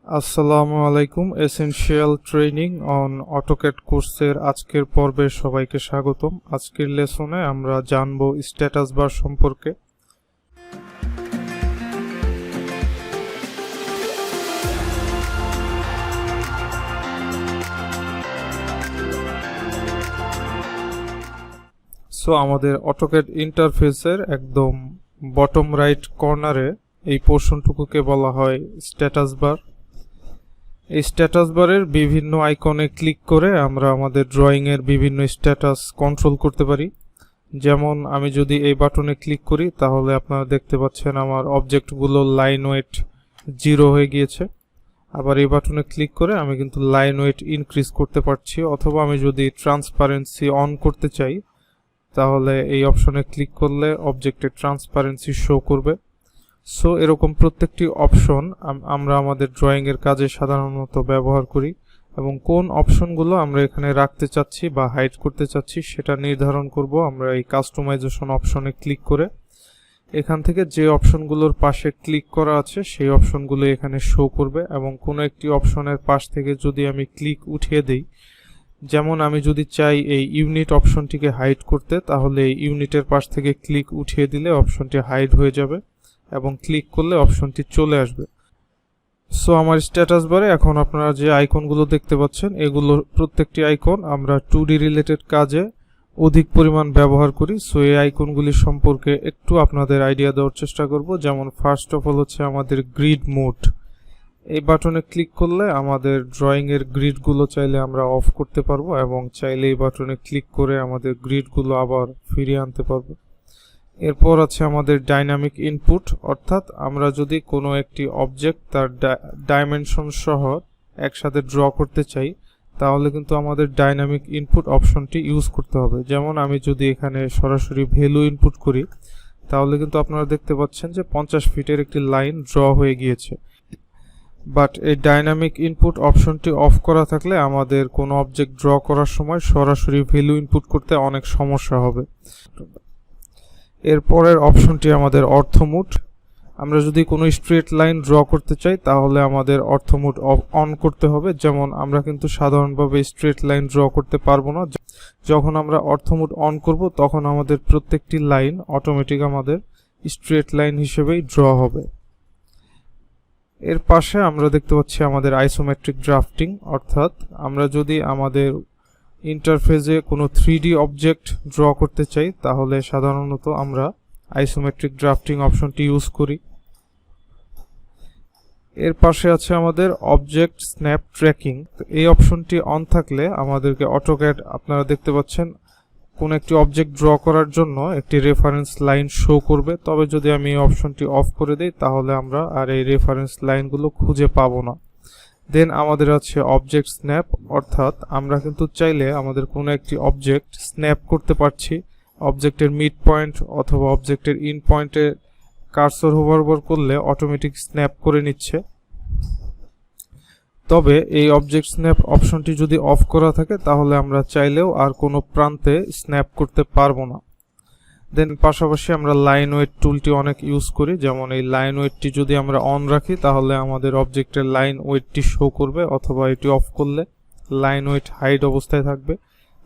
আসসালামু আলাইকুম। Essential training on AutoCAD কোর্সের আজকের পর্বে সবাইকে স্বাগতম। আজকের লেসনে আমরা জানব স্ট্যাটাস বার সম্পর্কে। আমাদের অটোক্যাড ইন্টারফেসের একদম বটম রাইট কর্নারে এই পোর্শনটুকুকে বলা হয় স্ট্যাটাস বার। এই স্ট্যাটাস বারের বিভিন্ন আইকনে ক্লিক করে আমরা আমাদের ড্রয়িংয়ের বিভিন্ন স্ট্যাটাস কন্ট্রোল করতে পারি। যেমন আমি যদি এই বাটনে ক্লিক করি তাহলে আপনারা দেখতে পাচ্ছেন আমার অবজেক্টগুলো লাইন ওয়েট 0 হয়ে গিয়েছে। আবার এই বাটনে ক্লিক করে আমি কিন্তু লাইন ওয়েট ইনক্রিজ করতে পারছি, অথবা আমি যদি ট্রান্সপারেন্সি অন করতে চাই তাহলে এই অপশনে ক্লিক করলে অবজেক্টের ট্রান্সপারেন্সি শো করবে। এরকম প্রত্যেকটি অপশন আমরা আমাদের ড্রয়িংয়ের কাজে সাধারণত ব্যবহার করি, এবং কোন অপশনগুলো আমরা এখানে রাখতে চাচ্ছি বা হাইড করতে চাচ্ছি সেটা নির্ধারণ করব আমরা এই কাস্টমাইজেশন অপশনে ক্লিক করে। এখান থেকে যে অপশনগুলোর পাশে ক্লিক করা আছে সেই অপশনগুলো এখানে শো করবে, এবং কোনো একটি অপশনের পাশ থেকে যদি আমি ক্লিক উঠিয়ে দেই, যেমন আমি যদি চাই এই ইউনিট অপশনটিকে হাইড করতে, তাহলে এই ইউনিটের পাশ থেকে ক্লিক উঠিয়ে দিলে অপশনটি হাইড হয়ে যাবে এবং ক্লিক করলে অপশনটি চলে আসবে। আমার স্ট্যাটাস বারে এখন আপনারা যে আইকনগুলো দেখতে পাচ্ছেন এগুলোর প্রত্যেকটি আইকন আমরা 2D রিলেটেড কাজে অধিক পরিমাণ ব্যবহার করি। এই আইকনগুলি সম্পর্কে একটু আপনাদের আইডিয়া দেওয়ার চেষ্টা করব। যেমন ফার্স্ট অফ অল হচ্ছে আমাদের গ্রিড মোড। এই বাটনে ক্লিক করলে আমাদের ড্রয়িংয়ের গ্রিডগুলো চাইলে আমরা অফ করতে পারবো, এবং চাইলে এই বাটনে ক্লিক করে আমাদের গ্রিডগুলো আবার ফিরিয়ে আনতে পারবো। এরপর আছে আমাদের ডাইনামিক ইনপুট, অর্থাৎ আমরা যদি কোনো একটি অবজেক্ট তার ডাইমেনশন সহ একসাথে ড্র করতে চাই তাহলে কিন্তু আমাদের ডাইনামিক ইনপুট অপশনটি ইউজ করতে হবে। যেমন আমি যদি এখানে সরাসরি ভ্যালু ইনপুট করি তাহলে কিন্তু আপনারা দেখতে পাচ্ছেন যে 50 ফিটের একটি লাইন ড্র হয়ে গিয়েছে। বাট এই ডাইনামিক ইনপুট অপশনটি অফ করা থাকলে আমাদের কোনো অবজেক্ট ড্র করার সময় সরাসরি ভ্যালু ইনপুট করতে অনেক সমস্যা হবে। এরপরের অপশনটি আমাদের অর্থ মোড। আমরা যদি কোনো স্ট্রেট লাইন ড্র করতে চাই তাহলে আমাদের অর্থ মোড অন করতে হবে। যেমন আমরা কিন্তু সাধারণভাবে স্ট্রেট লাইন ড্র করতে পারবো না। যখন আমরা অর্থ মোড অন করব তখন আমাদের প্রত্যেকটি লাইন অটোমেটিক আমাদের স্ট্রেট লাইন হিসেবেই ড্র হবে। এর পাশে আমরা দেখতে পাচ্ছি আমাদের আইসোমেট্রিক ড্রাফটিং, অর্থাৎ আমরা যদি আমাদের ইন্টারফেসে কোনো 3D অবজেক্ট ড্র করতে চাই তাহলে সাধারণত আমরা আইসোমেট্রিক ড্রাফটিং অপশনটি ইউজ করি। এর পাশে আছে আমাদের অবজেক্ট স্ন্যাপ ট্র্যাকিং। এই অপশনটি অন থাকলে আমাদেরকে অটোক্যাড আপনারা দেখতে পাচ্ছেন কোন একটি অবজেক্ট ড্র করার জন্য একটি রেফারেন্স লাইন শো করবে। তবে যদি আমি এই অপশনটি অফ করে দিই তাহলে আমরা আর এই রেফারেন্স লাইনগুলো খুঁজে পাবো না। দেন আমাদের আছে অবজেক্ট স্ন্যাপ, অর্থাৎ আমরা কিন্তু চাইলে আমাদের কোনো একটি অবজেক্ট স্ন্যাপ করতে পারছি। অবজেক্টের মিড পয়েন্ট অথবা অবজেক্টের ইন পয়েন্টে কার্সর হোভার করলে অটোমেটিক স্ন্যাপ করে নিচ্ছে। তবে এই অবজেক্ট স্ন্যাপ অপশনটি যদি অফ করা থাকে তাহলে আমরা চাইলেও আর কোনো প্রান্তে স্ন্যাপ করতে পারবো না। দেন পাশাপাশি আমরা লাইন ওয়েট টুলটি অনেক ইউজ করি। যেমন এই লাইন ওয়েটটি যদি আমরা অন রাখি তাহলে আমাদের অবজেক্টের লাইন ওয়েটটি শো করবে, অথবা এটি অফ করলে লাইন ওয়েট হাইড অবস্থায় থাকবে।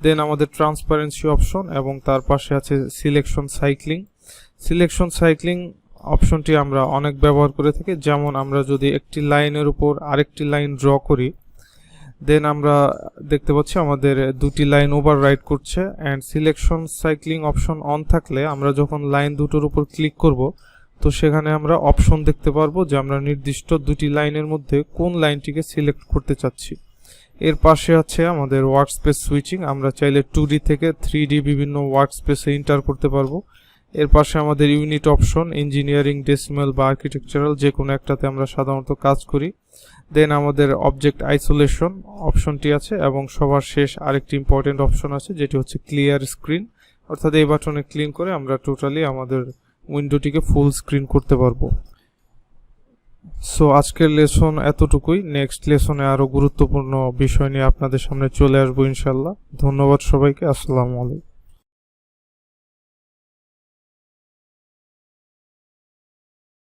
দেন আমাদের ট্রান্সপারেন্সি অপশন, এবং তার পাশে আছে সিলেকশন সাইক্লিং। সিলেকশন সাইক্লিং অপশনটি আমরা অনেক ব্যবহার করে থাকি। যেমন আমরা যদি একটি লাইনের উপর আরেকটি লাইন ড্র করি, দেন আমরা দেখতে পাচ্ছি আমাদের দুটি লাইন ওভাররাইট করছে। And selection cycling option on থাকলে আমরা যখন লাইন দুটোর উপর ক্লিক করব তো সেখানে আমরা অপশন দেখতে পারবো যে আমরা নির্দিষ্ট দুটি লাইনের মধ্যে কোন লাইনটিকে সিলেক্ট করতে চাচ্ছি। এর পাশে আছে আমাদের ওয়ার্কস্পেস সুইচিং। আমরা চাইলে 2D থেকে 3D বিভিন্ন ওয়ার্কস্পেসে এন্টার করতে পারবো। এর পাশে আমাদের ইউনিট অপশন, ইঞ্জিনিয়ারিং, ডেসিমাল বা আর্কিটেকচারাল যে কোনো একটাতে আমরা সাধারণত কাজ করি। দেন আমাদের অবজেক্ট আইসোলেশন অপশনটি আছে, এবং সবার শেষ আরেকটি ইম্পর্টেন্ট অপশন আছে যেটি হচ্ছে ক্লিয়ার স্ক্রিন, অর্থাৎ এই বাটনে ক্লিক করে আমরা টোটালি আমাদের উইন্ডোটিকে ফুল স্ক্রিন করতে পারবো। আজকের লেসন এতটুকুই। নেক্সট লেসনে আরো গুরুত্বপূর্ণ বিষয় নিয়ে আপনাদের সামনে চলে আসবো ইনশাল্লাহ। ধন্যবাদ সবাইকে। আসসালামু আলাইকুম।